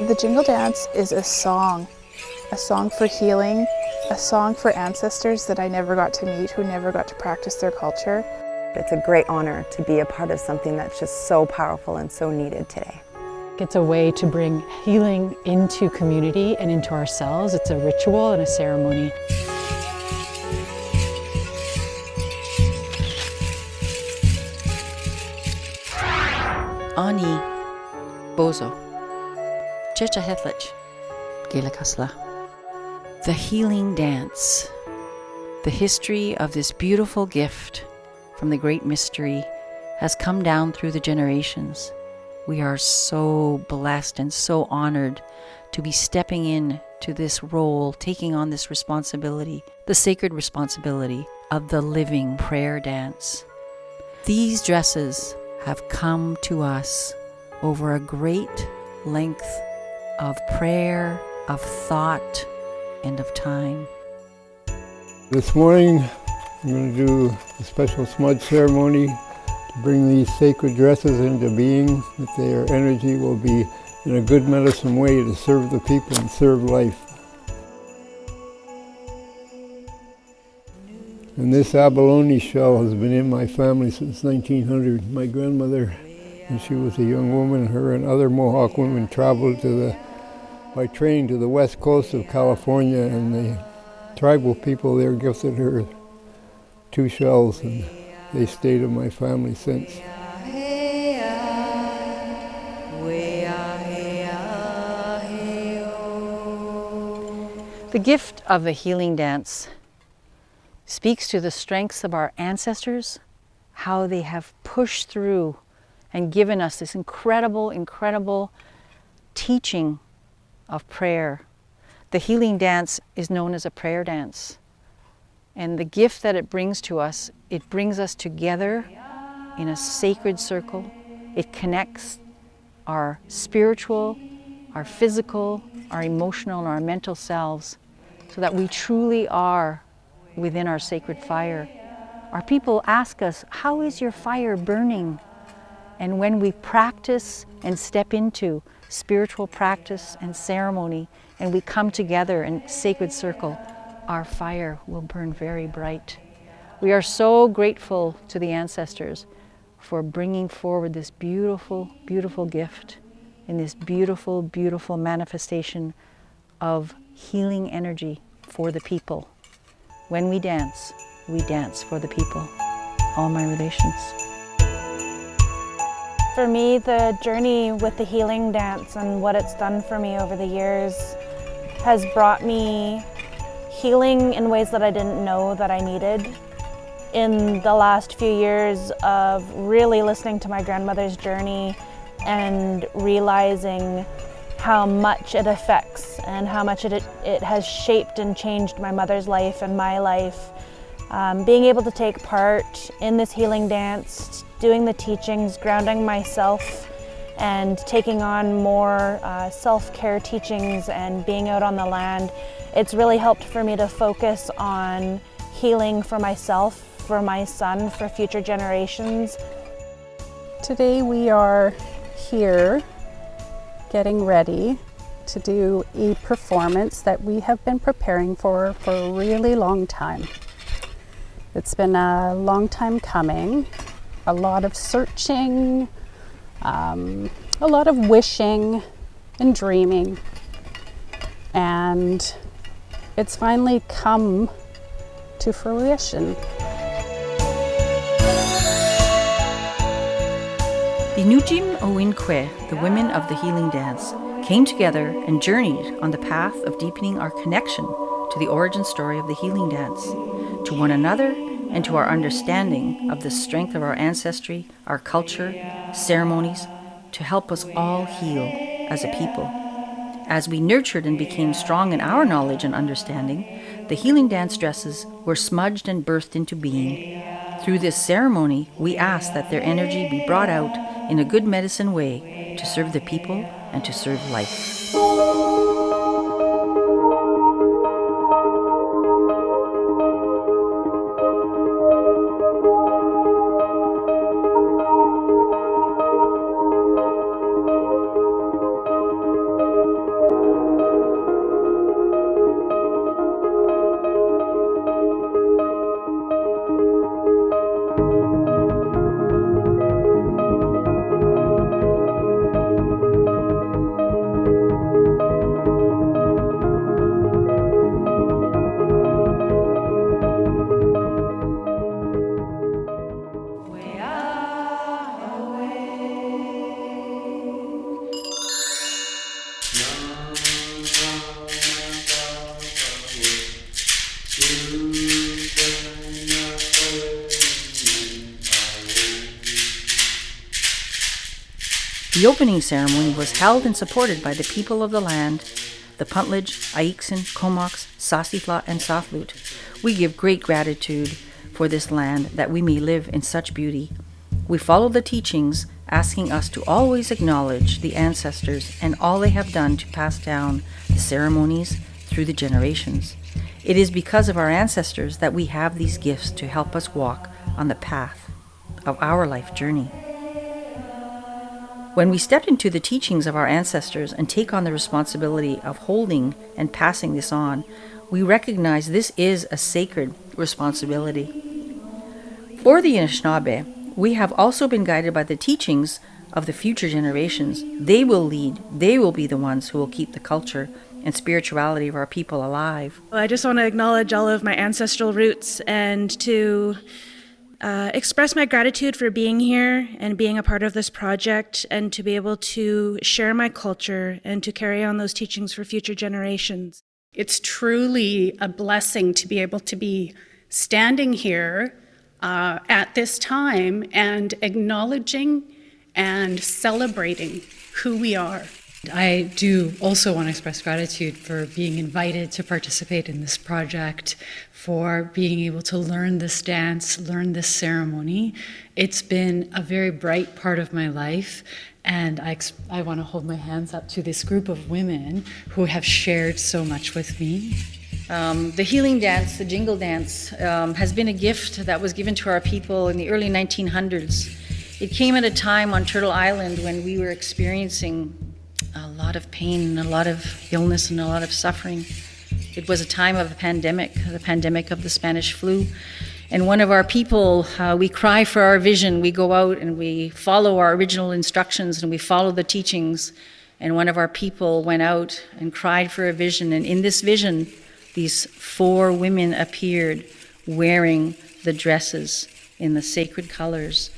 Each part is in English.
The Jingle Dance is a song for healing, a song for ancestors that I never got to meet, who never got to practice their culture. It's a great honor to be a part of something that's just so powerful and so needed today. It's a way to bring healing into community and into ourselves. It's a ritual and a ceremony. Ani Bozo Checha Hetlich Gilakasla. The Healing Dance. The history of this beautiful gift from the great mystery has come down through the generations. We are so blessed and so honored to be stepping in to this role, taking on this responsibility, the sacred responsibility of the living prayer dance. These dresses have come to us over a great length of prayer, of thought, and of time. This morning I'm going to do a special smudge ceremony to bring these sacred dresses into being, that their energy will be in a good medicine way to serve the people and serve life. And this abalone shell has been in my family since 1900. My grandmother, when she was a young woman, her and other Mohawk women traveled by train to the west coast of California, and the tribal people there gifted her 2 shells, and they stayed in my family since. The gift of the healing dance speaks to the strengths of our ancestors, how they have pushed through and given us this incredible, incredible teaching of prayer. The healing dance is known as a prayer dance. And the gift that it brings to us, it brings us together in a sacred circle. It connects our spiritual, our physical, our emotional, and our mental selves so that we truly are within our sacred fire. Our people ask us, how is your fire burning? And when we practice and step into spiritual practice and ceremony, and we come together in sacred circle, our fire will burn very bright. We are so grateful to the ancestors for bringing forward this beautiful, beautiful gift and this beautiful, beautiful manifestation of healing energy for the people. When we dance for the people. All my relations. For me, the journey with the healing dance and what it's done for me over the years has brought me healing in ways that I didn't know that I needed. In the last few years of really listening to my grandmother's journey and realizing how much it affects and how much it has shaped and changed my mother's life and my life. Being able to take part in this healing dance, doing the teachings, grounding myself, and taking on more self-care teachings and being out on the land, it's really helped for me to focus on healing for myself, for my son, for future generations. Today we are here getting ready to do a performance that we have been preparing for a really long time. It's been a long time coming, a lot of searching, a lot of wishing and dreaming, and it's finally come to fruition. The NOOJIM OWIN, the women of the healing dance, came together and journeyed on the path of deepening our connection to the origin story of the healing dance, to one another, and to our understanding of the strength of our ancestry, our culture, ceremonies, to help us all heal as a people. As we nurtured and became strong in our knowledge and understanding, the healing dance dresses were smudged and birthed into being. Through this ceremony, we ask that their energy be brought out in a good medicine way to serve the people and to serve life. The opening ceremony was held and supported by the people of the land, the Puntledge, Awaken, Comox, Sassafras, and Saflut. We give great gratitude for this land that we may live in such beauty. We follow the teachings asking us to always acknowledge the ancestors and all they have done to pass down the ceremonies through the generations. It is because of our ancestors that we have these gifts to help us walk on the path of our life journey. When we step into the teachings of our ancestors and take on the responsibility of holding and passing this on, we recognize this is a sacred responsibility. For the Anishinaabe, we have also been guided by the teachings of the future generations. They will lead, they will be the ones who will keep the culture and spirituality of our people alive. I just want to acknowledge all of my ancestral roots and to express my gratitude for being here and being a part of this project and to be able to share my culture and to carry on those teachings for future generations. It's truly a blessing to be able to be standing here at this time and acknowledging and celebrating who we are. I do also want to express gratitude for being invited to participate in this project, for being able to learn this dance, learn this ceremony. It's been a very bright part of my life, and I want to hold my hands up to this group of women who have shared so much with me. The healing dance, the Jingle Dance, has been a gift that was given to our people in the early 1900s. It came at a time on Turtle Island when we were experiencing a lot of pain, a lot of illness, and a lot of suffering. It was a time of the pandemic of the Spanish flu. And one of our people, we cry for our vision. We go out and we follow our original instructions and we follow the teachings. And one of our people went out and cried for a vision. And in this vision, these 4 women appeared wearing the dresses in the sacred colors.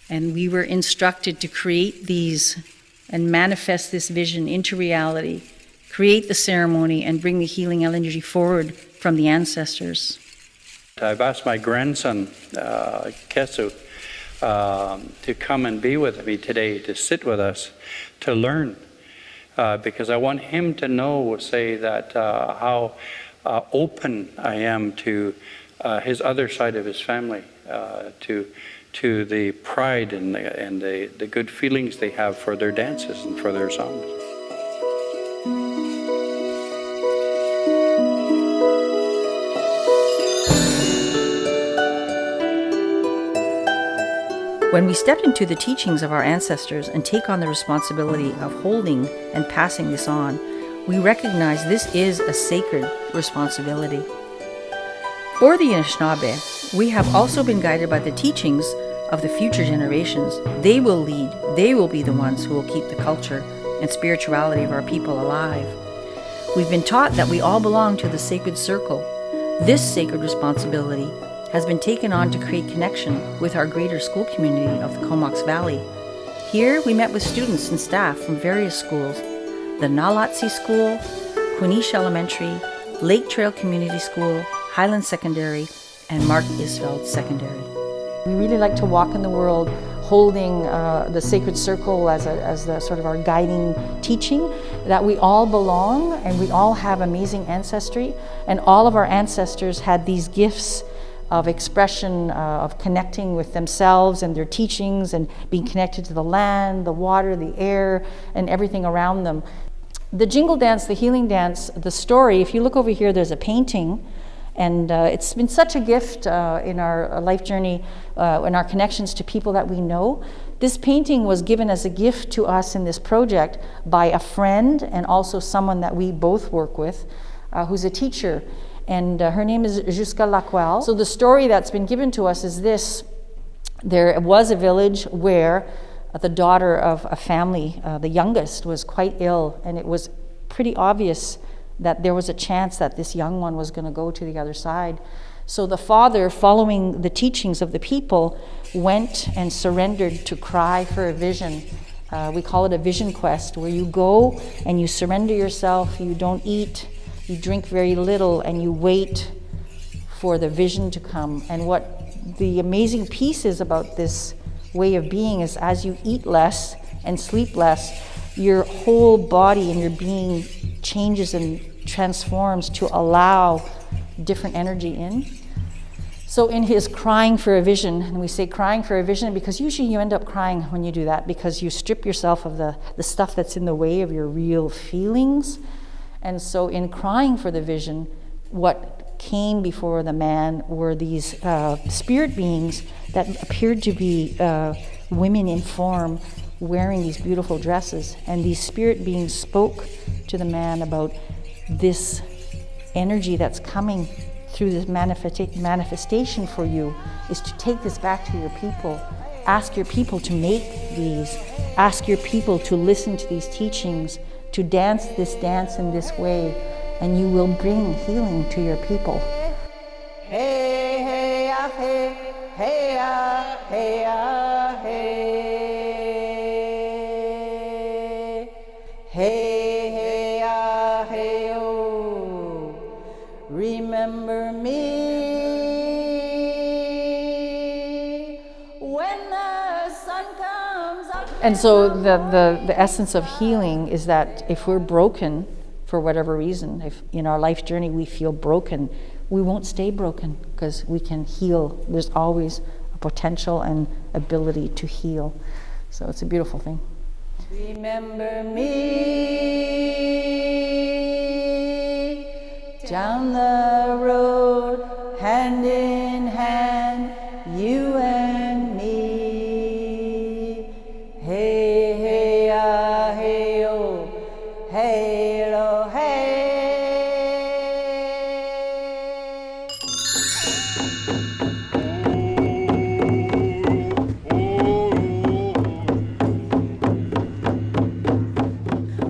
And we were instructed to create these and manifest this vision into reality, create the ceremony, and bring the healing energy forward from the ancestors. I've asked my grandson, Kesu, to come and be with me today, to sit with us, to learn, because I want him to know, that how open I am to his other side of his family, to the pride and the good feelings they have for their dances and for their songs. When we step into the teachings of our ancestors and take on the responsibility of holding and passing this on, we recognize this is a sacred responsibility. For the Anishinaabe, we have also been guided by the teachings of the future generations. They will lead, they will be the ones who will keep the culture and spirituality of our people alive. We've been taught that we all belong to the sacred circle. This sacred responsibility has been taken on to create connection with our greater school community of the Comox Valley. Here we met with students and staff from various schools, the Nalatsi School, Quinish Elementary, Lake Trail Community School, Highland Secondary, and Mark Isfeld Secondary. We really like to walk in the world holding the sacred circle as the sort of our guiding teaching, that we all belong and we all have amazing ancestry, and all of our ancestors had these gifts of expression, of connecting with themselves and their teachings and being connected to the land, the water, the air, and everything around them. The Jingle Dance, the Healing Dance, the story, if you look over here, there's a painting, and it's been such a gift in our life journey, in our connections to people that we know. This painting was given as a gift to us in this project by a friend and also someone that we both work with, who's a teacher. And her name is Jusqu'à Laquelle. So the story that's been given to us is this. There was a village where the daughter of a family, the youngest, was quite ill, and it was pretty obvious that there was a chance that this young one was going to go to the other side. So the father, following the teachings of the people, went and surrendered to cry for a vision. We call it a vision quest, where you go and you surrender yourself, you don't eat, you drink very little, and you wait for the vision to come. And what the amazing piece is about this way of being is, as you eat less, and sleep less, your whole body and your being changes and transforms to allow different energy in. So in his crying for a vision, and we say crying for a vision because usually you end up crying when you do that because you strip yourself of the stuff that's in the way of your real feelings. And so in crying for the vision, what came before the man were these spirit beings that appeared to be women in form wearing these beautiful dresses. And these spirit beings spoke to the man about this energy that's coming through this manifestation for you is to take this back to your people. Ask your people to make these. Ask your people to listen to these teachings, to dance this dance in this way, and you will bring healing to your people. Hey, hey, ah, hey, hey, ah, hey, ah, hey, hey, hey, ah, hey, oh, remember me when the sun comes up. And so the essence of healing is that if we're broken for whatever reason, if in our life journey we feel broken, we won't stay broken because we can heal. There's always a potential and ability to heal. So it's a beautiful thing. Remember me down the road, hand in hand, you and me. Hey, hey, ah, hey, oh, hey, lo, hey.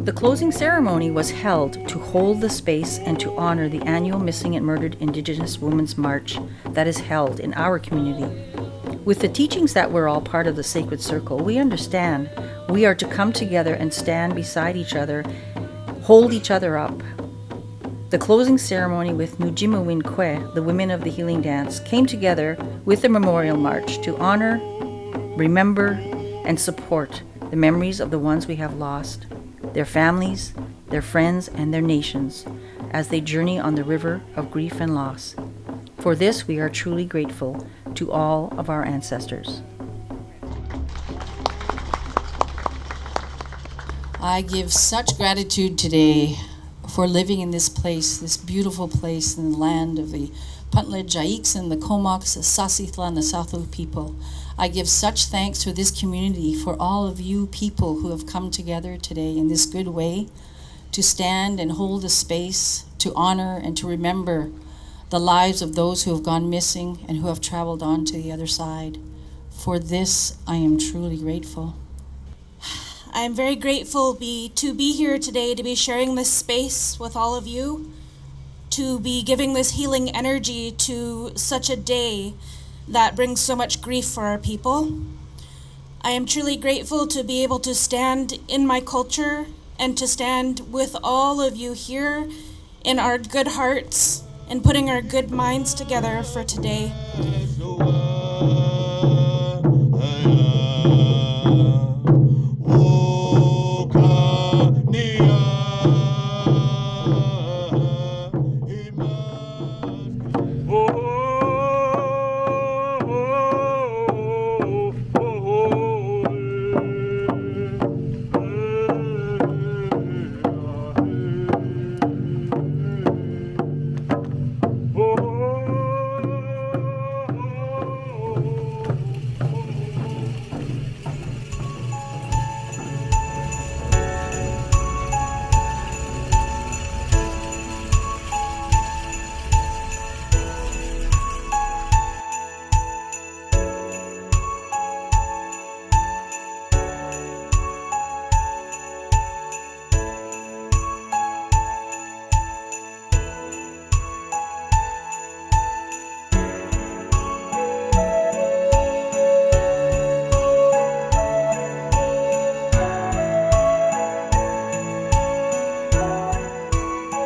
The closing ceremony was held to hold the space and to honor the annual Missing and Murdered Indigenous Women's March that is held in our community. With the teachings that we're all part of the sacred circle, we understand we are to come together and stand beside each other, hold each other up. The closing ceremony with NOOJIM, OWIN, the women of the healing dance, came together with the memorial march to honor, remember, and support the memories of the ones we have lost, their families, their friends, and their nations as they journey on the river of grief and loss. For this, we are truly grateful to all of our ancestors. I give such gratitude today for living in this place, this beautiful place in the land of the Puntlej-Ayiks and the Comox, the Sasithla, and the Sathul people. I give such thanks for this community, for all of you people who have come together today in this good way to stand and hold a space, to honor and to remember the lives of those who have gone missing and who have traveled on to the other side. For this, I am truly grateful. I am very grateful to be here today, to be sharing this space with all of you, to be giving this healing energy to such a day that brings so much grief for our people. I am truly grateful to be able to stand in my culture and to stand with all of you here in our good hearts and putting our good minds together for today.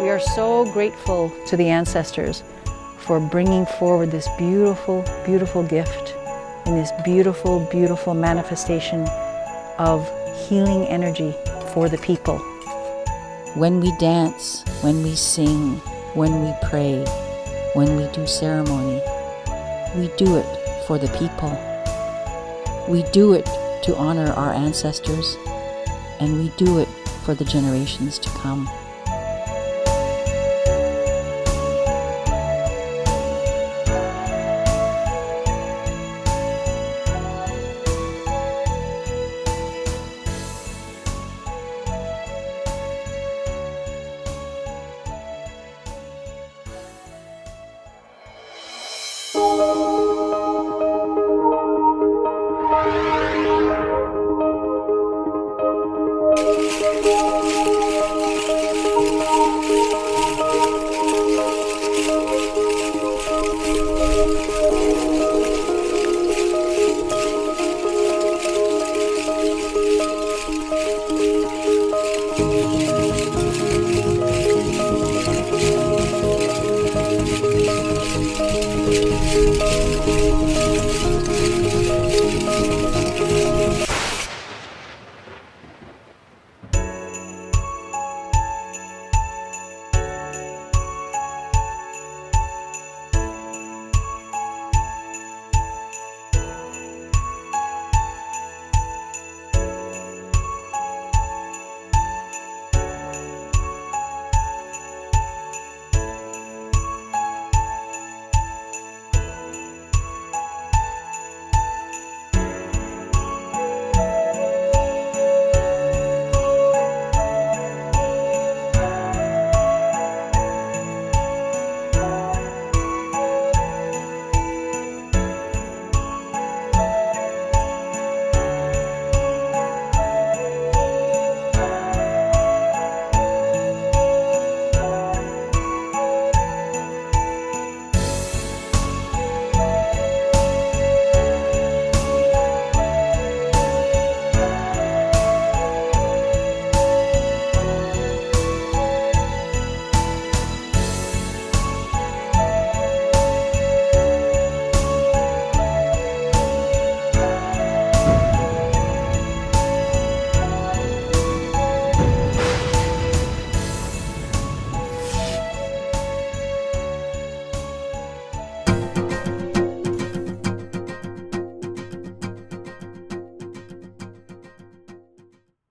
We are so grateful to the ancestors for bringing forward this beautiful, beautiful gift and this beautiful, beautiful manifestation of healing energy for the people. When we dance, when we sing, when we pray, when we do ceremony, we do it for the people. We do it to honor our ancestors, and we do it for the generations to come.